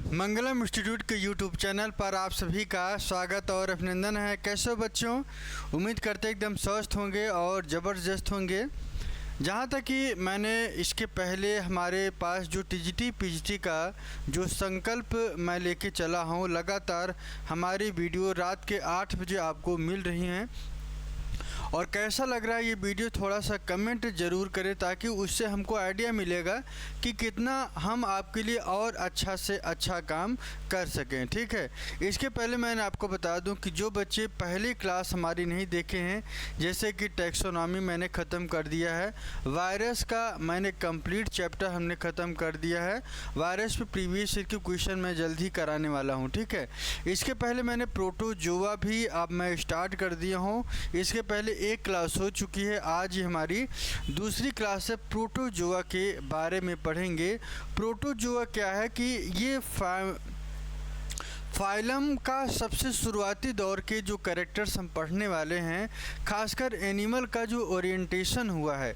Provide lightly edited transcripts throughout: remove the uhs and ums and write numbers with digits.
मंगलम institute के YouTube channel पर आप सभी का स्वागत और अभिनंदन है। कैसे हो बच्चों? उम्मीद करते एकदम स्वस्थ होंगे और ज़बरदस्त होंगे। जहाँ तक कि मैंने इसके पहले हमारे पास जो टीजीटी पीजीटी का जो संकल्प मैं लेके चला हूँ, लगातार हमारी वीडियो रात के 8 बजे आपको मिल रही हैं। और कैसा लग रहा है ये वीडियो, थोड़ा सा कमेंट ज़रूर करें ताकि उससे हमको आइडिया मिलेगा कि कितना हम आपके लिए और अच्छा से अच्छा काम कर सकें। ठीक है, इसके पहले मैंने आपको बता दूं कि जो बच्चे पहली क्लास हमारी नहीं देखे हैं, जैसे कि टैक्सोनॉमी मैंने ख़त्म कर दिया है, वायरस का मैंने कंप्लीट चैप्टर हमने ख़त्म कर दिया है, वायरस पे प्रीवियस ईयर के क्वेश्चन मैं जल्द ही कराने वाला हूँ। ठीक है, इसके पहले मैंने प्रोटोजोआ भी अब मैं स्टार्ट कर दिया हूँ। इसके पहले एक क्लास हो चुकी है, आज ही हमारी दूसरी क्लास है। प्रोटोजोआ के बारे में पढ़ेंगे। प्रोटोजोआ क्या है कि ये फाइलम का सबसे शुरुआती दौर के जो कैरेक्टर्स हम पढ़ने वाले हैं, खासकर एनिमल का जो ओरिएंटेशन हुआ है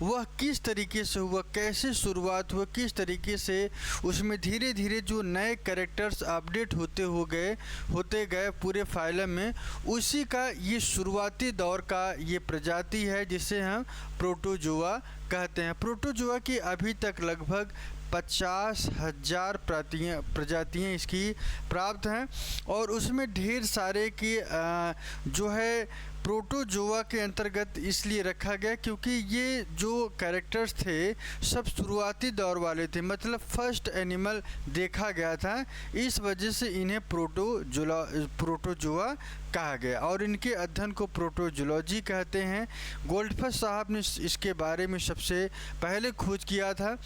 वह किस तरीके से हुआ, कैसे शुरुआत हुआ, किस तरीके से उसमें धीरे धीरे जो नए कैरेक्टर्स अपडेट होते गए पूरे फाइलम में, उसी का ये शुरुआती दौर का ये प्रजाति है जिसे हम प्रोटोजोआ कहते हैं। प्रोटोजोआ की अभी तक लगभग 50,000 प्रजातियाँ इसकी प्राप्त हैं और उसमें ढेर सारे की जो है प्रोटोजोआ के अंतर्गत इसलिए रखा गया क्योंकि ये जो कैरेक्टर्स थे सब शुरुआती दौर वाले थे, मतलब फर्स्ट एनिमल देखा गया था, इस वजह से इन्हें प्रोटोजोआ कहा गया और इनके अध्ययन को प्रोटोजोलॉजी कहते हैं। गोल्डफिश साहब ने इसके बारे में सबसे पहले खोज किया था।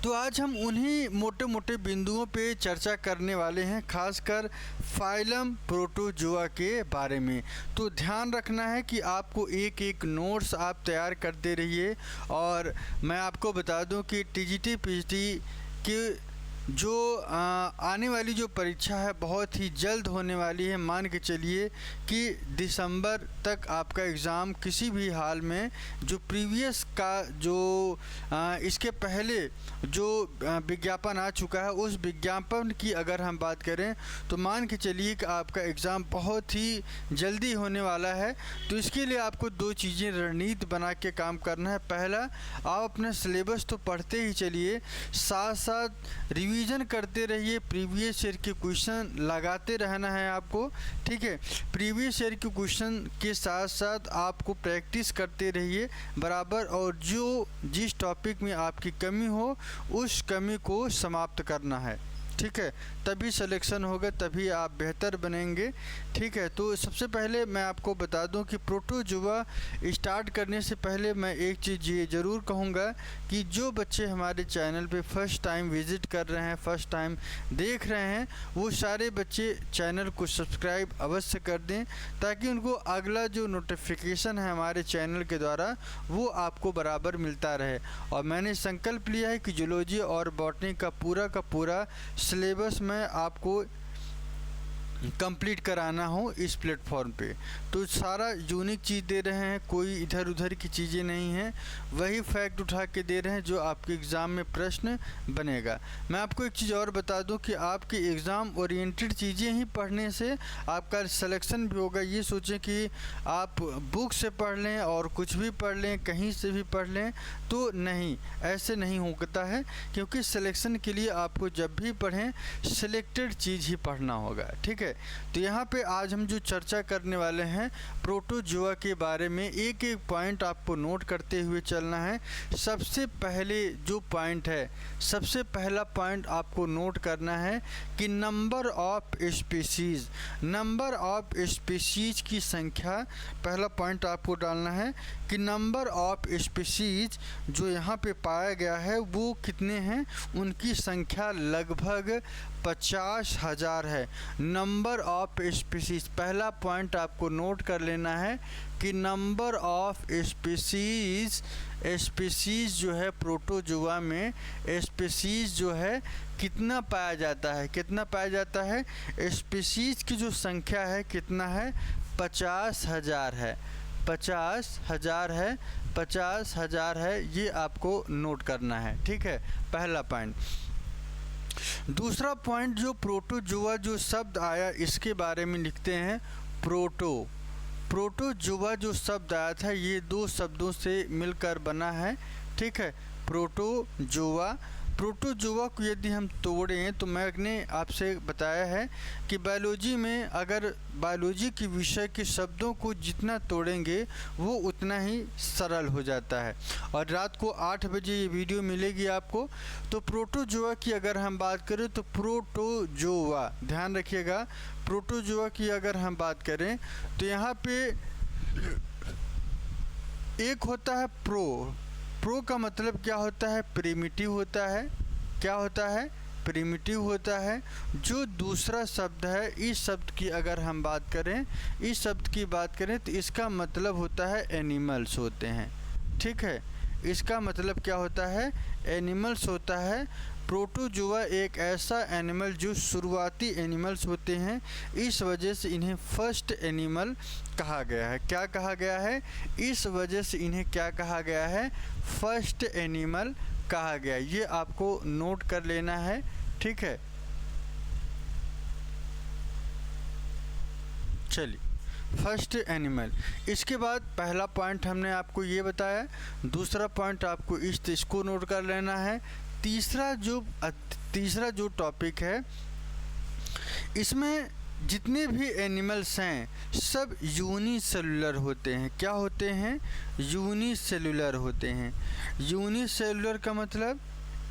तो आज हम उन्हीं मोटे मोटे बिंदुओं पे चर्चा करने वाले हैं, खासकर फाइलम प्रोटोजोआ के बारे में। तो ध्यान रखना है कि आपको एक एक नोट्स आप तैयार करते रहिए। और मैं आपको बता दूं कि टीजीटी पीजीटी की जो आने वाली जो परीक्षा है बहुत ही जल्द होने वाली है। मान के चलिए कि दिसंबर तक आपका एग्ज़ाम किसी भी हाल में, जो प्रीवियस का जो इसके पहले जो विज्ञापन आ चुका है उस विज्ञापन की अगर हम बात करें तो मान के चलिए कि आपका एग्ज़ाम बहुत ही जल्दी होने वाला है। तो इसके लिए आपको दो चीज़ें रणनीति बना के काम करना है। पहला, आप अपना सिलेबस तो पढ़ते ही चलिए, साथ साथ रिवीजन करते रहिए, प्रीवियस ईयर के क्वेश्चन लगाते रहना है आपको। ठीक है, प्रीवियस ईयर के क्वेश्चन के साथ साथ आपको प्रैक्टिस करते रहिए बराबर, और जो जिस टॉपिक में आपकी कमी हो उस कमी को समाप्त करना है। ठीक है, तभी सिलेक्शन होगा, तभी आप बेहतर बनेंगे। ठीक है, तो सबसे पहले मैं आपको बता दूं कि प्रोटोजोआ स्टार्ट करने से पहले मैं एक चीज़ ये ज़रूर कहूँगा कि जो बच्चे हमारे चैनल पे फर्स्ट टाइम विज़िट कर रहे हैं, फर्स्ट टाइम देख रहे हैं, वो सारे बच्चे चैनल को सब्सक्राइब अवश्य कर दें ताकि उनको अगला जो नोटिफिकेशन है हमारे चैनल के द्वारा वो आपको बराबर मिलता रहे। और मैंने संकल्प लिया है कि जूलॉजी और बॉटनी का पूरा सिलेबस में आपको कंप्लीट कराना हो इस प्लेटफॉर्म पे। तो सारा यूनिक चीज़ दे रहे हैं, कोई इधर उधर की चीज़ें नहीं हैं, वही फैक्ट उठा के दे रहे हैं जो आपके एग्ज़ाम में प्रश्न बनेगा। मैं आपको एक चीज़ और बता दूं कि आपकी एग्ज़ाम ओरिएंटेड चीज़ें ही पढ़ने से आपका सिलेक्शन भी होगा। ये सोचें कि आप बुक से पढ़ लें और कुछ भी पढ़ लें, कहीं से भी पढ़ लें, तो नहीं, ऐसे नहीं होता है, क्योंकि सिलेक्शन के लिए आपको जब भी पढ़ें सिलेक्टेड चीज़ ही पढ़ना होगा। ठीक है, तो यहाँ पे आज हम जो चर्चा करने वाले हैं प्रोटोजोआ के बारे में, एक एक पॉइंट आपको नोट करते हुए चलना है। सबसे पहले जो पॉइंट है, सबसे पहला पॉइंट आपको नोट करना है कि number of species, number of species की संख्या, पहला पॉइंट आपको डालना है कि नंबर ऑफ स्पीशीज़ जो यहाँ पे पाया गया है वो कितने हैं, उनकी संख्या लगभग 50,000 है। नंबर ऑफ स्पीशीज़, पहला पॉइंट आपको नोट कर लेना है कि नंबर ऑफ स्पीशीज़ जो है प्रोटोजोआ में स्पीशीज़ जो है कितना पाया जाता है, कितना पाया जाता है, स्पीशीज़ की जो संख्या है कितना है, 50,000 है, 50,000 है, 50,000 है, ये आपको नोट करना है। ठीक है, पहला पॉइंट। दूसरा पॉइंट जो प्रोटोजुआ जो शब्द आया इसके बारे में लिखते हैं। प्रोटोजुआ जो शब्द आया था ये दो शब्दों से मिलकर बना है, ठीक है। प्रोटोजुआ को यदि हम तोड़ें तो मैंने आपसे बताया है कि बायोलॉजी में अगर बायोलॉजी के विषय के शब्दों को जितना तोड़ेंगे वो उतना ही सरल हो जाता है। और रात को 8 बजे ये वीडियो मिलेगी आपको। तो प्रोटोजुआ की अगर हम बात करें तो प्रोटोजुआ, ध्यान रखिएगा, प्रोटोजुआ की अगर हम बात करें तो यहाँ पे एक होता है प्रो का मतलब क्या होता है? प्रिमिटिव होता है। क्या होता है? प्रिमिटिव होता है। जो दूसरा शब्द है, इस शब्द की अगर हम बात करें, तो इसका मतलब होता है एनिमल्स होते हैं, ठीक है। इसका मतलब क्या होता है? एनिमल्स होता है। प्रोटोजुआ एक ऐसा एनिमल जो शुरुआती एनिमल्स होते हैं, इस वजह से इन्हें फर्स्ट एनिमल कहा गया है। क्या कहा गया है? इस वजह से इन्हें क्या कहा गया है? फर्स्ट एनिमल कहा गया। ये आपको नोट कर लेना है, ठीक है। चलिए, फर्स्ट एनिमल। इसके बाद पहला पॉइंट हमने आपको ये बताया, दूसरा पॉइंट आपको इसको नोट कर लेना है। तीसरा जो टॉपिक है, इसमें जितने भी एनिमल्स हैं सब यूनिसेलुलर होते हैं। क्या होते हैं? यूनिसेलुलर होते हैं। यूनिसेलुलर का मतलब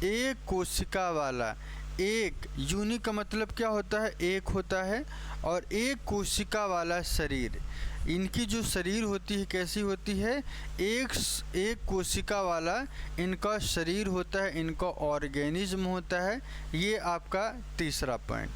एक कोशिका वाला। एक यूनि का मतलब क्या होता है? एक होता है। और एक कोशिका वाला शरीर, इनकी जो शरीर होती है कैसी होती है? एक कोशिका वाला इनका शरीर होता है, इनका ऑर्गेनिज्म होता है। ये आपका तीसरा पॉइंट।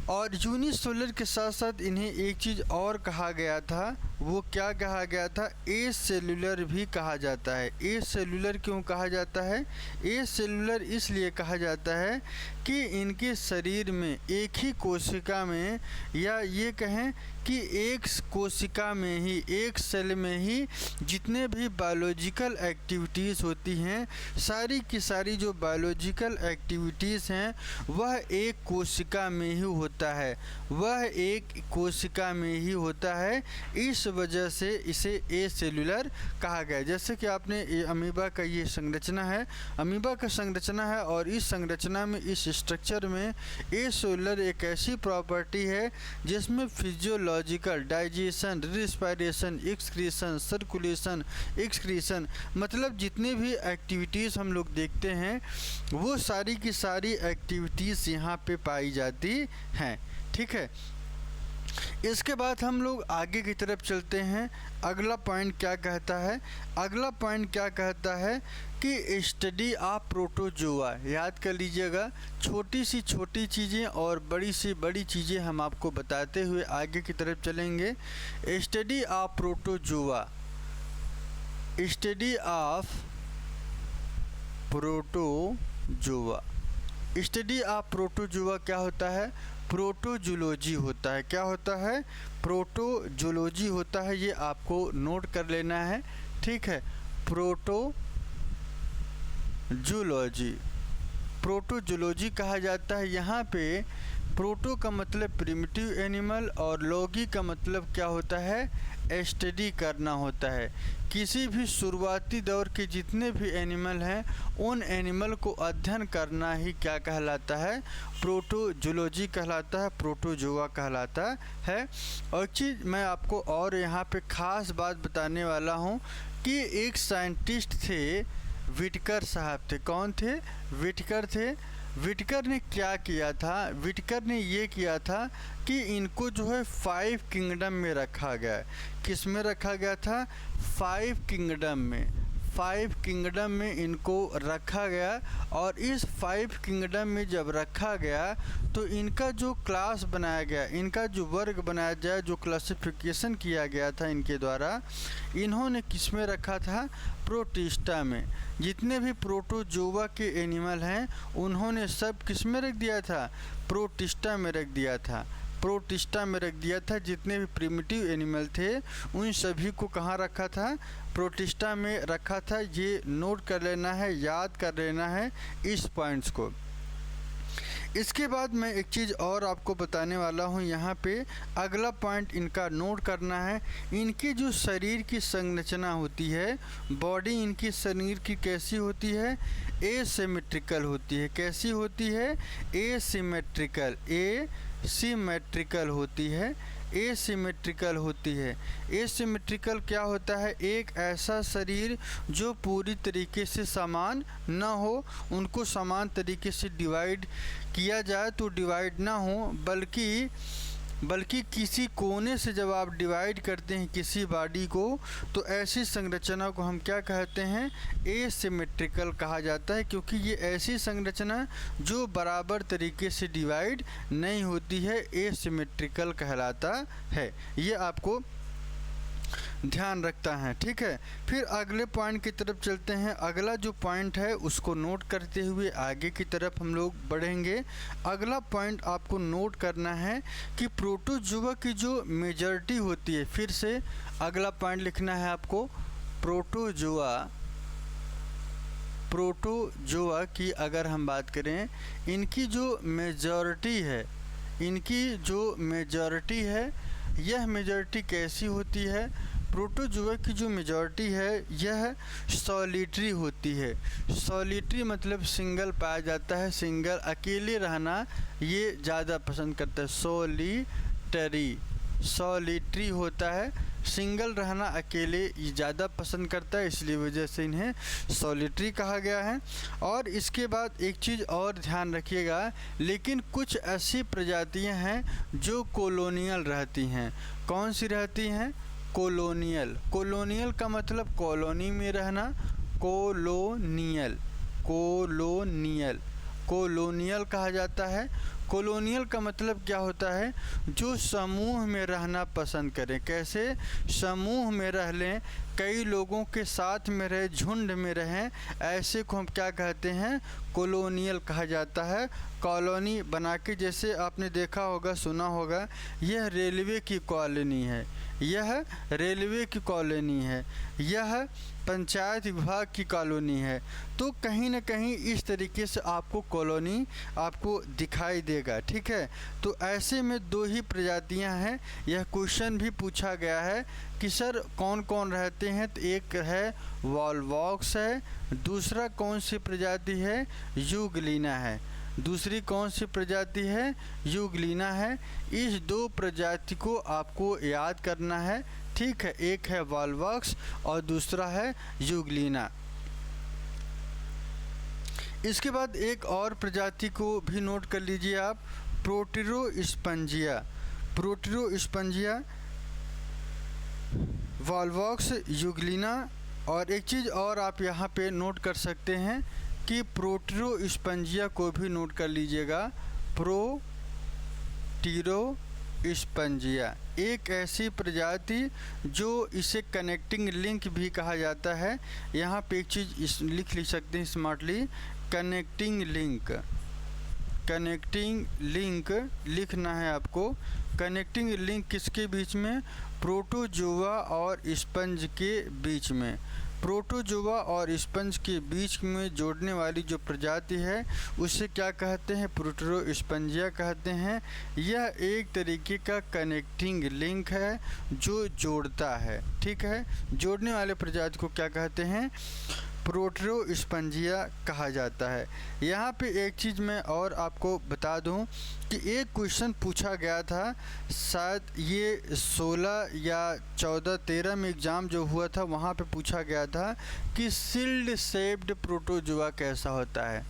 और यूनिसेलुलर के साथ साथ इन्हें एक चीज़ और कहा गया था, वो क्या कहा गया था? एसेलुलर भी कहा जाता है। एसेलुलर क्यों कहा जाता है? एसेलुलर इसलिए कहा जाता है कि इनके शरीर में एक ही कोशिका में, या ये कहें कि एक कोशिका में ही, एक सेल में ही जितने भी बायोलॉजिकल एक्टिविटीज़ होती हैं, सारी की सारी जो बायोलॉजिकल एक्टिविटीज़ हैं वह एक कोशिका में ही होता है। वह एक कोशिका में ही होता है। इस वजह से इसे एसेलुलर कहा गया। जैसे कि आपने अमीबा का ये संरचना है, अमीबा का संरचना है, और इस संरचना में, इस स्ट्रक्चर में एसेलुलर एक ऐसी प्रॉपर्टी है जिसमें physiological, digestion, respiration, excretion, circulation, excretion, मतलब जितने भी एक्टिविटीज़ हम लोग देखते हैं वो सारी की सारी एक्टिविटीज़ यहाँ पे पाई जाती हैं, ठीक है। इसके बाद हम लोग आगे की तरफ चलते हैं। अगला पॉइंट क्या कहता है? अगला पॉइंट क्या कहता है कि स्टडी ऑफ प्रोटोजुआ। याद कर लीजिएगा, छोटी सी छोटी चीज़ें और बड़ी सी बड़ी चीज़ें हम आपको बताते हुए आगे की तरफ चलेंगे। Study of protozoa. Study of protozoa. Study of protozoa क्या होता है? प्रोटोजुलॉजी होता है। क्या होता है? प्रोटोजुलॉजी होता है। ये आपको नोट कर लेना है, ठीक है। प्रोटोजुलॉजी कहा जाता है। यहाँ पे प्रोटो का मतलब प्रिमिटिव एनिमल और लॉगी का मतलब क्या होता है? स्टडी करना होता है। किसी भी शुरुआती दौर के जितने भी एनिमल हैं उन एनिमल को अध्ययन करना ही क्या कहलाता है? प्रोटोजुलॉजी कहलाता है, प्रोटोजुआ कहलाता है। और चीज़ मैं आपको और यहाँ पे ख़ास बात बताने वाला हूँ कि एक साइंटिस्ट थे, विटकर साहब थे। कौन थे? विटकर थे। विटकर ने क्या किया था? विटकर ने ये किया था कि इनको जो है 5 किंगडम में रखा गया। किस में रखा गया था? 5 किंगडम में। 5 किंगडम में इनको रखा गया। और इस 5 किंगडम में जब रखा गया तो इनका जो क्लास बनाया गया, इनका जो वर्ग बनाया गया, जो क्लासिफिकेशन किया गया था इनके द्वारा, इन्होंने किस में रखा था? प्रोटिस्टा में। जितने भी प्रोटोजुआ के एनिमल हैं उन्होंने सब किस में रख दिया था? प्रोटिस्टा में रख दिया था। प्रोटिस्टा में रख दिया था। जितने भी प्रिमिटिव एनिमल थे उन सभी को कहाँ रखा था? प्रोटिस्टा में रखा था। ये नोट कर लेना है, याद कर लेना है इस पॉइंट्स को। इसके बाद मैं एक चीज़ और आपको बताने वाला हूँ। यहाँ पे अगला पॉइंट इनका नोट करना है। इनकी जो शरीर की संरचना होती है, बॉडी इनकी शरीर की कैसी होती है, एसिमेट्रिकल होती है। कैसी होती है, एसिमेट्रिकल, एसिमेट्रिकल होती है, एसिमेट्रिकल होती है। एसिमेट्रिकल क्या होता है, एक ऐसा शरीर जो पूरी तरीके से समान ना हो, उनको समान तरीके से डिवाइड किया जाए तो डिवाइड ना हो, बल्कि किसी कोने से जब आप डिवाइड करते हैं किसी बॉडी को, तो ऐसी संरचना को हम क्या कहते हैं, एसिमेट्रिकल कहा जाता है। क्योंकि ये ऐसी संरचना जो बराबर तरीके से डिवाइड नहीं होती है, एसिमेट्रिकल कहलाता है। ये आपको ध्यान रखता है, ठीक है। फिर अगले पॉइंट की तरफ चलते हैं। अगला जो पॉइंट है उसको नोट करते हुए आगे की तरफ हम लोग बढ़ेंगे। अगला पॉइंट आपको नोट करना है कि प्रोटोजुआ की जो मेजॉरिटी होती है, फिर से अगला पॉइंट लिखना है आपको। प्रोटोजुआ की अगर हम बात करें, इनकी जो मेजॉरिटी है, यह मेजॉरिटी कैसी होती है, प्रोटोजुआ की जो मेजॉरिटी है यह सॉलिटरी होती है। सॉलिटरी मतलब सिंगल पाया जाता है, सिंगल अकेले रहना ये ज़्यादा पसंद करता है। सॉलिटरी होता है, सिंगल रहना अकेले ये ज़्यादा पसंद करता है, इसलिए वजह से इन्हें सॉलिटरी कहा गया है। और इसके बाद एक चीज़ और ध्यान रखिएगा, लेकिन कुछ ऐसी प्रजातियां हैं जो कॉलोनियल रहती हैं। कौन सी रहती हैं, कॉलोनियल का मतलब कॉलोनी में रहना, कॉलोनियल कहा जाता है। कॉलोनियल का मतलब क्या होता है, जो समूह में रहना पसंद करें। कैसे, समूह में रह लें, कई लोगों के साथ में रहे, झुंड में रहें, ऐसे को हम क्या कहते हैं, कॉलोनियल कहा जाता है। कॉलोनी बना के, जैसे आपने देखा होगा, सुना होगा, यह रेलवे की कॉलोनी है, यह रेलवे की कॉलोनी है, यह पंचायत विभाग की कॉलोनी है। तो कहीं ना कहीं इस तरीके से आपको कॉलोनी आपको दिखाई देगा, ठीक है। तो ऐसे में दो ही प्रजातियां हैं। यह क्वेश्चन भी पूछा गया है कि सर कौन कौन रहते हैं, तो एक है वॉलवॉक्स है, दूसरा कौन सी प्रजाति है, यूग्लिना है, दूसरी कौन सी प्रजाति है, यूग्लिना है। इस दो प्रजाति को आपको याद करना है, ठीक है। एक है वॉलवॉक्स और दूसरा है यूग्लिना। इसके बाद एक और प्रजाति को भी नोट कर लीजिए आप, प्रोटेरोस्पंजिया, वॉलवॉक्स, यूग्लिना। और एक चीज़ और आप यहाँ पे नोट कर सकते हैं कि प्रोटेरोस्पंजिया को भी नोट कर लीजिएगा। प्रोटेरोस्पंजिया एक ऐसी प्रजाति जो इसे कनेक्टिंग लिंक भी कहा जाता है। यहाँ पे एक चीज़ लिख सकते हैं स्मार्टली, कनेक्टिंग लिंक लिखना है आपको। कनेक्टिंग लिंक किसके बीच में, प्रोटोजुआ और स्पंज के बीच में। प्रोटोजुआ और स्पंज के बीच में जोड़ने वाली जो प्रजाति है उसे क्या कहते हैं, प्रोटेरोस्पंजिया कहते हैं। यह एक तरीके का कनेक्टिंग लिंक है जो जोड़ता है, ठीक है। जोड़ने वाले प्रजाति को क्या कहते हैं, प्रोटेरोस्पंजिया कहा जाता है। यहाँ पे एक चीज़ मैं और आपको बता दूँ कि एक क्वेश्चन पूछा गया था, शायद ये 16 या 14-13 में एग्ज़ाम जो हुआ था वहाँ पे पूछा गया था कि सील्ड शेप्ड प्रोटोजुआ कैसा होता है।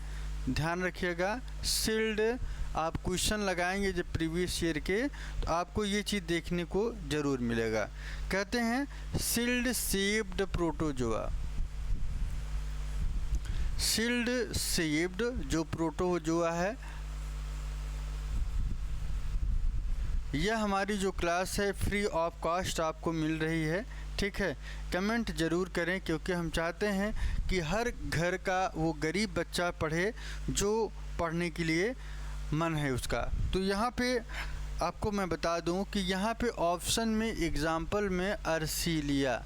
ध्यान रखिएगा, सील्ड आप क्वेश्चन लगाएंगे जब प्रीवियस ईयर के, तो आपको ये चीज़ देखने को ज़रूर मिलेगा। कहते हैं sealed shaped protozoa, sealed shaped जो प्रोटोजुआ है, यह हमारी जो क्लास है फ्री ऑफ कॉस्ट आपको मिल रही है, ठीक है। कमेंट ज़रूर करें क्योंकि हम चाहते हैं कि हर घर का वो गरीब बच्चा पढ़े जो पढ़ने के लिए मन है उसका। तो यहाँ पे आपको मैं बता दूं कि यहाँ पे ऑप्शन में एग्जाम्पल में अर्सीलिया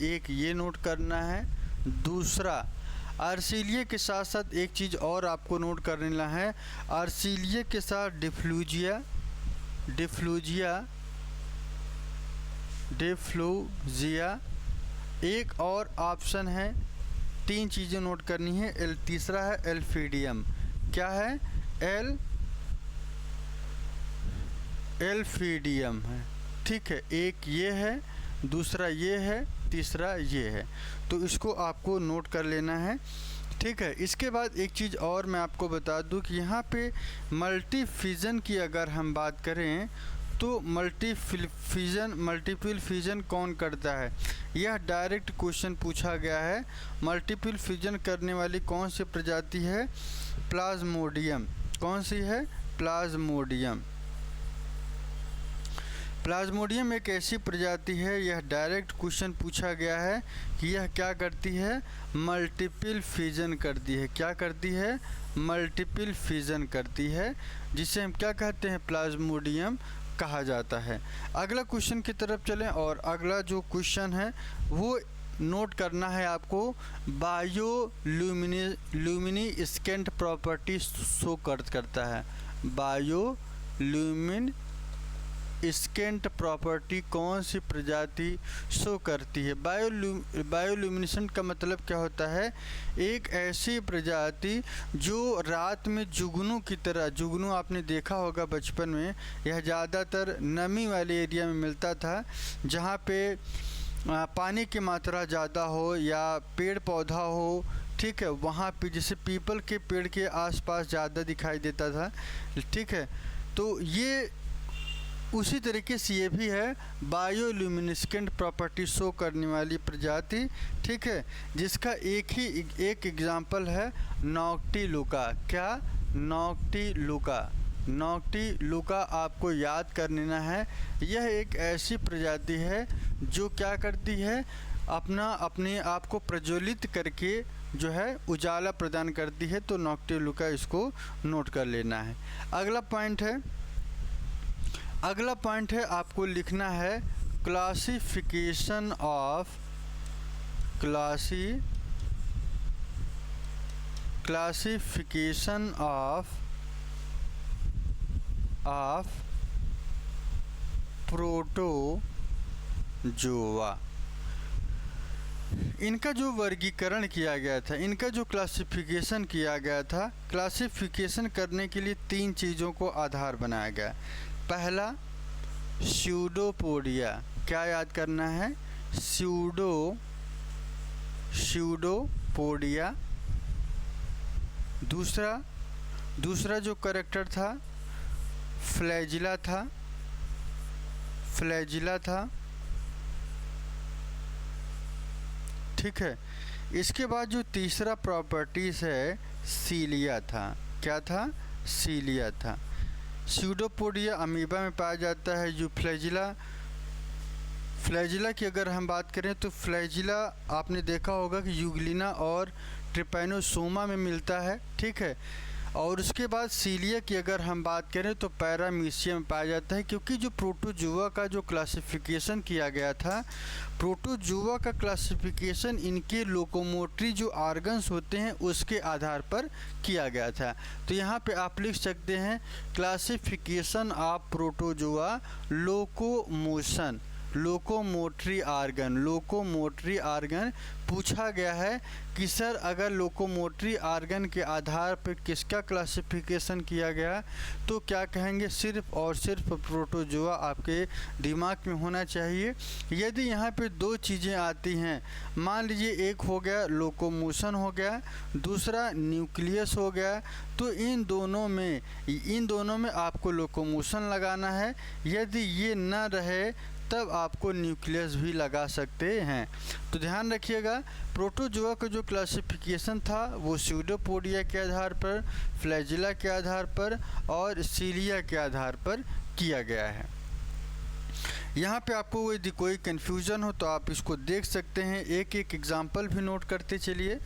एक ये नोट करना है। दूसरा आर्सीलिया के साथ साथ एक चीज़ और आपको नोट कर लेना है, आर्सीलिया के साथ डिफ्लूजिया एक और ऑप्शन है। 3 चीज़ें नोट करनी है। तीसरा है एल्फीडियम। क्या है? एल्फीडियम है। ठीक है, एक ये है, दूसरा ये है, तीसरा ये है। तो इसको आपको नोट कर लेना है। ठीक है, इसके बाद एक चीज़ और मैं आपको बता दूं कि यहाँ पे मल्टी फिजन की अगर हम बात करें तो मल्टीपल फिजन कौन करता है? यह डायरेक्ट क्वेश्चन पूछा गया है। मल्टीपल फिजन करने वाली कौन सी प्रजाति है? प्लाज्मोडियम। कौन सी है? प्लाज्मोडियम। प्लाज्मोडियम एक ऐसी प्रजाति है, यह डायरेक्ट क्वेश्चन पूछा गया है कि यह क्या करती है? मल्टीपल फिजन करती है। क्या करती है? मल्टीपल फिजन करती है, जिसे हम क्या कहते हैं? प्लाज्मोडियम कहा जाता है। अगला क्वेश्चन की तरफ चलें और अगला जो क्वेश्चन है वो नोट करना है आपको। बायोल्यूमिनेसेंट प्रॉपर्टी शो करता है। बायोल्यूमिनेसेंट प्रॉपर्टी कौन सी प्रजाति शो करती है? बायोल्यूमिनेसेंट का मतलब क्या होता है? एक ऐसी प्रजाति जो रात में जुगनू की तरह, जुगनू आपने देखा होगा बचपन में, यह ज़्यादातर नमी वाले एरिया में मिलता था, जहाँ पे पानी की मात्रा ज़्यादा हो या पेड़ पौधा हो। ठीक है, वहाँ पे जैसे पीपल के पेड़ के आसपास ज़्यादा दिखाई देता था। ठीक है, तो ये उसी तरीके से ये भी है, बायोल्यूमिनेसेंट प्रॉपर्टी शो करने वाली प्रजाति। ठीक है, जिसका एक एग्जाम्पल है नॉक्टिलुका। क्या? नॉक्टिलुका आपको याद कर लेना है। यह एक ऐसी प्रजाति है जो क्या करती है? अपने आप को प्रज्वलित करके जो है उजाला प्रदान करती है। तो नॉक्टिलुका इसको नोट कर लेना है। अगला पॉइंट है आपको लिखना है क्लासिफिकेशन ऑफ प्रोटोजोआ। इनका जो वर्गीकरण किया गया था, इनका जो क्लासिफिकेशन किया गया था, क्लासिफिकेशन करने के लिए 3 चीज़ों को आधार बनाया गया। पहला स्यूडोपोडिया। क्या याद करना है? स्यूडोपोडिया। दूसरा जो कैरेक्टर था फ्लैजिला था। ठीक है, इसके बाद जो तीसरा प्रॉपर्टीज़ है सीलिया था। क्या था? सीलिया था। स्यूडोपोडिया अमीबा में पाया जाता है। जो फ्लैजिला की अगर हम बात करें तो फ्लैजिला आपने देखा होगा कि यूग्लिना और ट्रिपैनोसोमा में मिलता है। ठीक है, और उसके बाद सीलिया की अगर हम बात करें तो पैरामीशिया में पाया जाता है। क्योंकि जो प्रोटोजोआ का जो क्लासिफिकेशन किया गया था, प्रोटोजोआ का क्लासिफिकेशन इनके लोकोमोटरी जो ऑर्गन्स होते हैं उसके आधार पर किया गया था। तो यहाँ पे आप लिख सकते हैं classification of protozoa locomotory organ पूछा गया है कि सर अगर लोकोमोटरी आर्गन के आधार पर किसका क्लासिफिकेशन किया गया, तो क्या कहेंगे? सिर्फ और सिर्फ प्रोटोजोआ आपके दिमाग में होना चाहिए। यदि यहाँ पे 2 चीज़ें आती हैं, मान लीजिए एक हो गया लोकोमोशन हो गया, दूसरा न्यूक्लियस हो गया, तो इन दोनों में आपको लोकोमोशन लगाना है। यदि ये न रहे तब आपको न्यूक्लियस भी लगा सकते हैं। तो ध्यान रखिएगा, प्रोटोजोआ का जो क्लासिफिकेशन था वो स्यूडोपोडिया के आधार पर, फ्लैजिला के आधार पर और सीलिया के आधार पर किया गया है। यहाँ पे आपको यदि कोई कन्फ्यूज़न हो तो आप इसको देख सकते हैं। एक एग्जाम्पल भी नोट करते चलिए।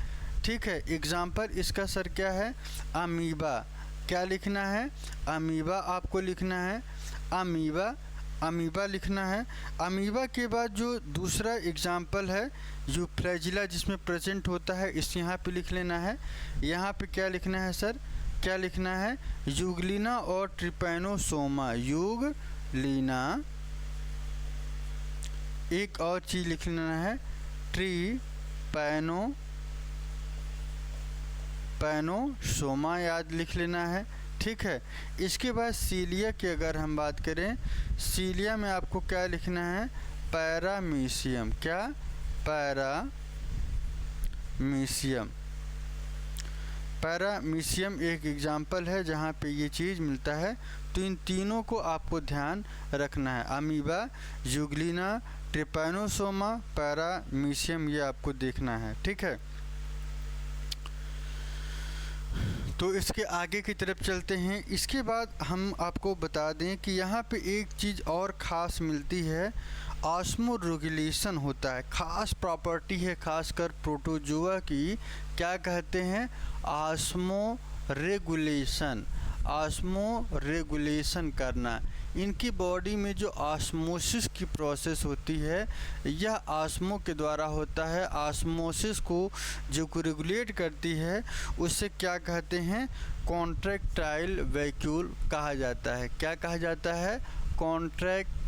ठीक है, एग्जाम्पल इसका सर क्या है? अमीबा। क्या लिखना है? अमीबा आपको लिखना है। अमीबा लिखना है। अमीबा के बाद जो दूसरा एग्जाम्पल है यूफ्लैजिला जिसमें प्रेजेंट होता है, इस यहाँ पे लिख लेना है। यहाँ पे क्या लिखना है सर, क्या लिखना है, यूग्लिना और ट्रिपैनोसोमा, यूग्लिना। एक और चीज़ लिख लेना है, ट्रिपैनोसोमा याद लिख लेना है, ठीक है। इसके बाद सीलिया की अगर हम बात करें, सीलिया में आपको क्या लिखना है, पैरामीशियम, क्या, पैरामीशियम। पैरामीशियम एक एग्जाम्पल है जहाँ पे ये चीज़ मिलता है। तो इन तीनों को आपको ध्यान रखना है, अमीबा, यूग्लिना, ट्रिपैनोसोमा, पैरामीशियम, ये आपको देखना है, ठीक है। तो इसके आगे की तरफ चलते हैं। इसके बाद हम आपको बता दें कि यहाँ पे एक चीज़ और ख़ास मिलती है, ऑस्मो रेगुलेशन होता है, ख़ास प्रॉपर्टी है खासकर प्रोटोजोआ की, क्या कहते हैं, ऑस्मो रेगुलेशन, ऑस्मो रेगुलेशन करना। इनकी बॉडी में जो ऑस्मोसिस की प्रोसेस होती है, यह ऑस्मो के द्वारा होता है। ऑस्मोसिस को जो रेगुलेट करती है उससे क्या कहते हैं, कॉन्ट्रैक्टाइल वैक्यूल कहा जाता है। क्या कहा जाता है, कॉन्ट्रैक्टाइल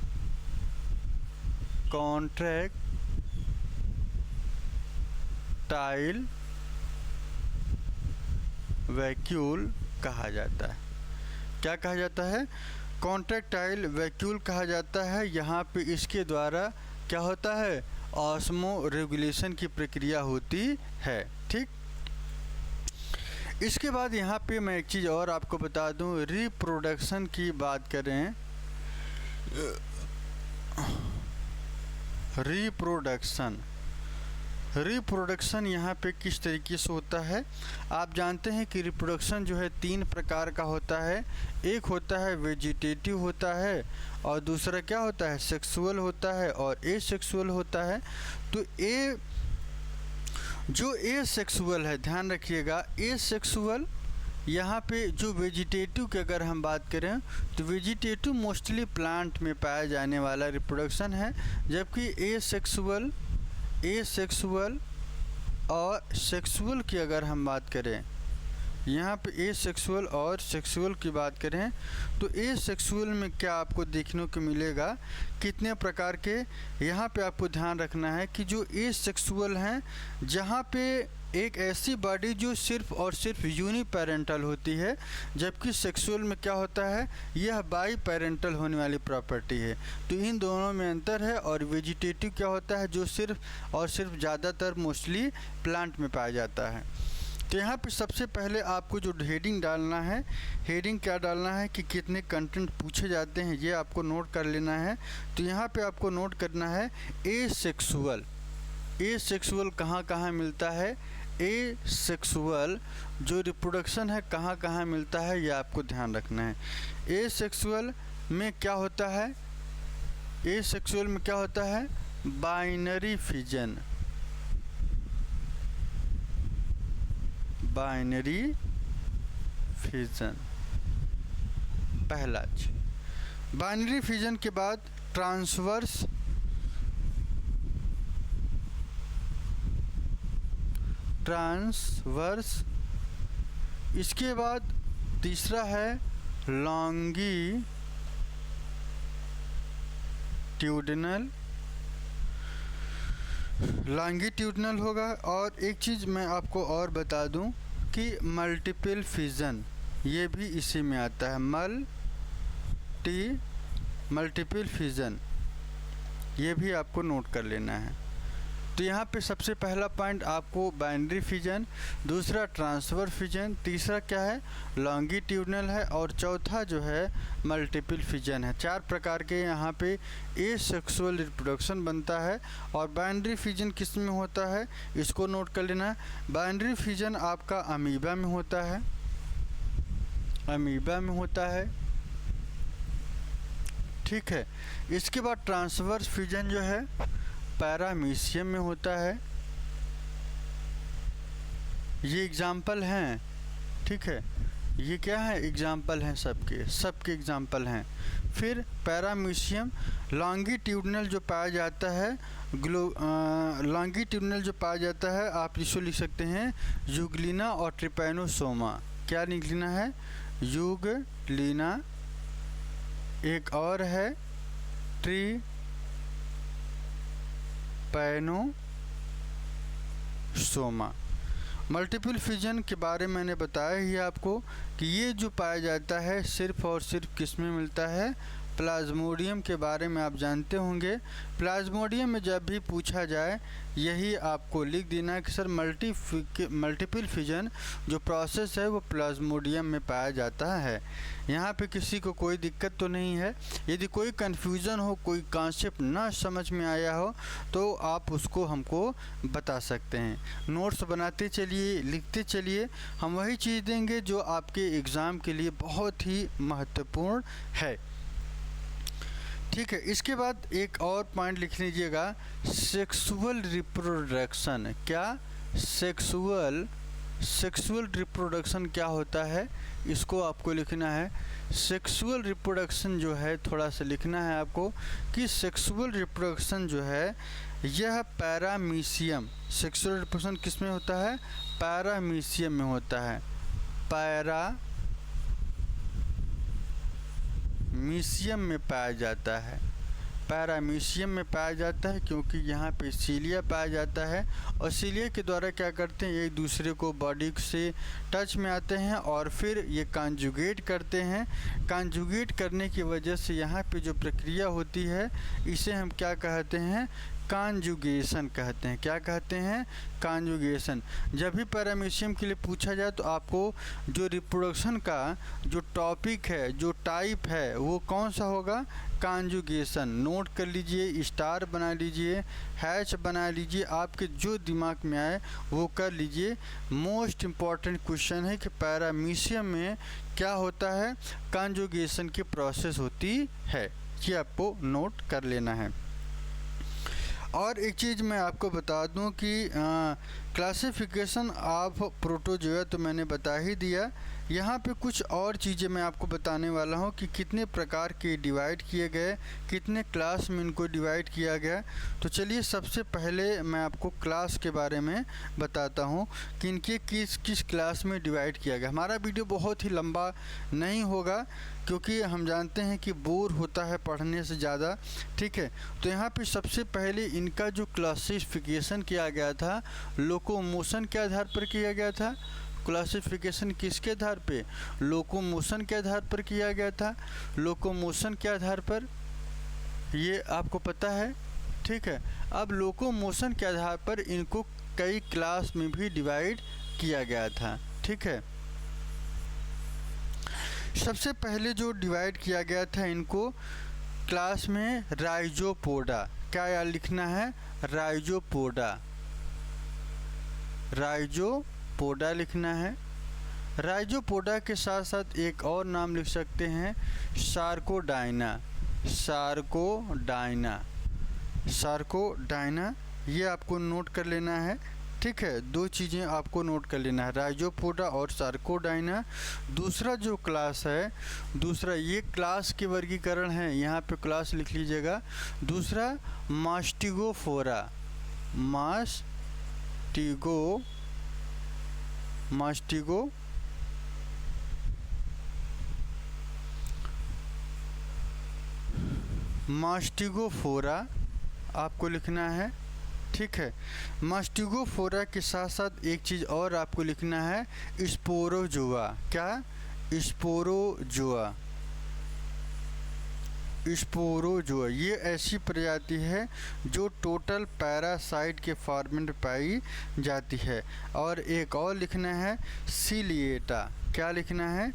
वैक्यूल कहा जाता है। क्या कहा जाता है, कॉन्ट्रैक्टाइल वैक्यूल कहा जाता है। यहाँ पे इसके द्वारा क्या होता है, ऑस्मो रेगुलेशन की प्रक्रिया होती है, ठीक। इसके बाद यहाँ पे मैं एक चीज़ और आपको बता दूँ, रिप्रोडक्शन की बात करें, रिप्रोडक्शन यहाँ पे किस तरीके से होता है। आप जानते हैं कि रिप्रोडक्शन जो है 3 प्रकार का होता है। एक होता है वेजिटेटिव होता है, और दूसरा क्या होता है, सेक्सुअल होता है, और एसेक्सुअल होता है। तो जो एसेक्सुअल है, ध्यान रखिएगा, एसेक्सुअल यहाँ पे जो वेजिटेटिव की अगर हम बात करें तो वेजिटेटिव मोस्टली प्लांट में पाया जाने वाला रिप्रोडक्शन है, जबकि एसेक्सुअल और सेक्सुअल की अगर हम बात करें, यहाँ पे एसेक्सुअल और सेक्सुअल की बात करें तो एसेक्सुअल में क्या आपको देखने को मिलेगा, कितने प्रकार के। यहाँ पे आपको ध्यान रखना है कि जो एसेक्सुअल हैं, जहाँ पे एक ऐसी बॉडी जो सिर्फ और सिर्फ यूनिपेरेंटल होती है, जबकि सेक्सुअल में क्या होता है, यह बाई पेरेंटल होने वाली प्रॉपर्टी है। तो इन दोनों में अंतर है। और वेजिटेटिव क्या होता है, जो सिर्फ और सिर्फ ज़्यादातर मोस्टली प्लांट में पाया जाता है। तो यहाँ पे सबसे पहले आपको जो हेडिंग डालना है, हेडिंग क्या डालना है कि कितने कंटेंट पूछे जाते हैं, ये आपको नोट कर लेना है। तो यहाँ पे आपको नोट करना है एसेक्सुअल कहाँ कहाँ मिलता है, एसेक्सुअल जो रिप्रोडक्शन है कहाँ कहाँ मिलता है, ये आपको ध्यान रखना है। एसेक्सुअल में क्या होता है, एसेक्सुअल में क्या होता है, बाइनरी फिजन, पहला चीज। बाइनरी फिजन के बाद ट्रांसवर्स, इसके बाद तीसरा है लॉन्गिट्यूडनल होगा। और एक चीज़ मैं आपको और बता दूं कि मल्टीपल फिजन ये भी इसी में आता है, मल्टीपल फिजन, ये भी आपको नोट कर लेना है। तो यहाँ पे सबसे पहला पॉइंट आपको बाइनरी फिजन, दूसरा ट्रांसफर फिजन, तीसरा क्या है, लॉन्गिट्यूडनल है, और चौथा जो है मल्टीपल फिजन है। 4 प्रकार के यहाँ पे एसेक्सुअल रिप्रोडक्शन बनता है। और बाइनरी फिजन किस में होता है, इसको नोट कर लेना है। बाइनरी फिजन आपका अमीबा में होता है, ठीक है। इसके बाद ट्रांसवर्स फिजन जो है पैरामीशियम में होता है। ये एग्जाम्पल हैं, ठीक है। ये क्या है, एग्जाम्पल हैं, सबके एग्जाम्पल हैं। फिर पैरामीशियम लॉन्गिट्यूडनल जो पाया जाता है, लॉन्गिट्यूडनल जो पाया जाता है, आप इसको लिख सकते हैं यूग्लिना और ट्रिपैनोसोमा। क्या लिखना है, यूग्लिना, एक और है ट्रिपैनोसोमा। मल्टीपल फिजन के बारे में मैंने बताया ही आपको कि ये जो पाया जाता है सिर्फ और सिर्फ किस में मिलता है, प्लाज्मोडियम के बारे में आप जानते होंगे। प्लाज्मोडियम में जब भी पूछा जाए यही आपको लिख देना है कि सर मल्टीपल फिजन जो प्रोसेस है वो प्लाज्मोडियम में पाया जाता है। यहाँ पे किसी को कोई दिक्कत तो नहीं है। यदि कोई कन्फ्यूज़न हो, कोई कॉन्सेप्ट ना समझ में आया हो तो आप उसको हमको बता सकते हैं। नोट्स बनाते चलिए, लिखते चलिए, हम वही चीज़ देंगे जो आपके एग्ज़ाम के लिए बहुत ही महत्वपूर्ण है। ठीक है, इसके बाद एक और पॉइंट लिख लीजिएगा, सेक्सुअल रिप्रोडक्शन। क्या, सेक्सुअल रिप्रोडक्शन क्या होता है, इसको आपको लिखना है। सेक्सुअल रिप्रोडक्शन जो है, थोड़ा सा लिखना है आपको कि सेक्सुअल रिप्रोडक्शन जो है यह पैरामीशियम, सेक्सुअल रिप्रोडक्शन किस में होता है, पैरामीशियम में होता है। पैरामीशियम में पाया जाता है, पैरामीशियम में पाया जाता है क्योंकि यहाँ पे सीलिया पाया जाता है और सीलिया के द्वारा क्या करते हैं, एक दूसरे को बॉडी से टच में आते हैं और फिर ये कॉन्जुगेट करते हैं। कॉन्जुगेट करने की वजह से यहाँ पे जो प्रक्रिया होती है इसे हम क्या कहते हैं, कॉन्जुगेशन कहते हैं। क्या कहते हैं, कॉन्जुगेशन। जब भी पैरामीशियम के लिए पूछा जाए तो आपको जो रिप्रोडक्शन का जो टॉपिक है, जो टाइप है, वो कौन सा होगा, कॉन्जुगेशन। नोट कर लीजिए, स्टार बना लीजिए, हैच बना लीजिए, आपके जो दिमाग में आए वो कर लीजिए। मोस्ट इम्पॉर्टेंट क्वेश्चन है कि पैरामीशियम में क्या होता है, कॉन्जुगेशन की प्रोसेस होती है। ये आपको नोट कर लेना है। और एक चीज़ मैं आपको बता दूं कि क्लासिफिकेशन ऑफ प्रोटोजोआ तो मैंने बता ही दिया। यहाँ पे कुछ और चीज़ें मैं आपको बताने वाला हूँ कि कितने प्रकार के डिवाइड किए गए, कितने क्लास में इनको डिवाइड किया गया। तो चलिए सबसे पहले मैं आपको क्लास के बारे में बताता हूँ कि इनके किस किस क्लास में डिवाइड किया गया। हमारा वीडियो बहुत ही लंबा नहीं होगा क्योंकि हम जानते हैं कि बोर होता है पढ़ने से ज़्यादा। ठीक है, तो यहाँ पे सबसे पहले इनका जो क्लासिफिकेशन किया गया था लोकोमोशन के आधार पर किया गया था। क्लासिफिकेशन किसके आधार पे, लोकोमोशन के आधार पर किया गया था। लोकोमोशन के आधार पर, ये आपको पता है। ठीक है, अब लोकोमोशन के आधार पर इनको कई क्लास में भी डिवाइड किया गया था। ठीक है, सबसे पहले जो डिवाइड किया गया था इनको क्लास में राइजोपोडा। क्या यार लिखना है, राइजोपोडा, राइजोपोडा लिखना है। राइजोपोडा के साथ साथ एक और नाम लिख सकते हैं, सार्कोडाइना। सार्कोडाइना, सार्कोडाइना, ये आपको नोट कर लेना है। ठीक है, दो चीज़ें आपको नोट कर लेना है, राइजोपोडा और सार्कोडाइना। दूसरा जो क्लास है, दूसरा ये क्लास के वर्गीकरण है, यहाँ पे क्लास लिख लीजिएगा। दूसरा मास्टिगोफोरा, मास्टिगोफोरा आपको लिखना है। ठीक है, मास्टिगोफोरा के साथ साथ एक चीज़ और आपको लिखना है, स्पोरोजोआ। क्या, स्पोरोजोआ। स्पोरोजोआ ये ऐसी प्रजाति है जो टोटल पैरासाइट के फॉर्म में पाई जाती है। और एक और लिखना है, सीलिएटा। क्या लिखना है,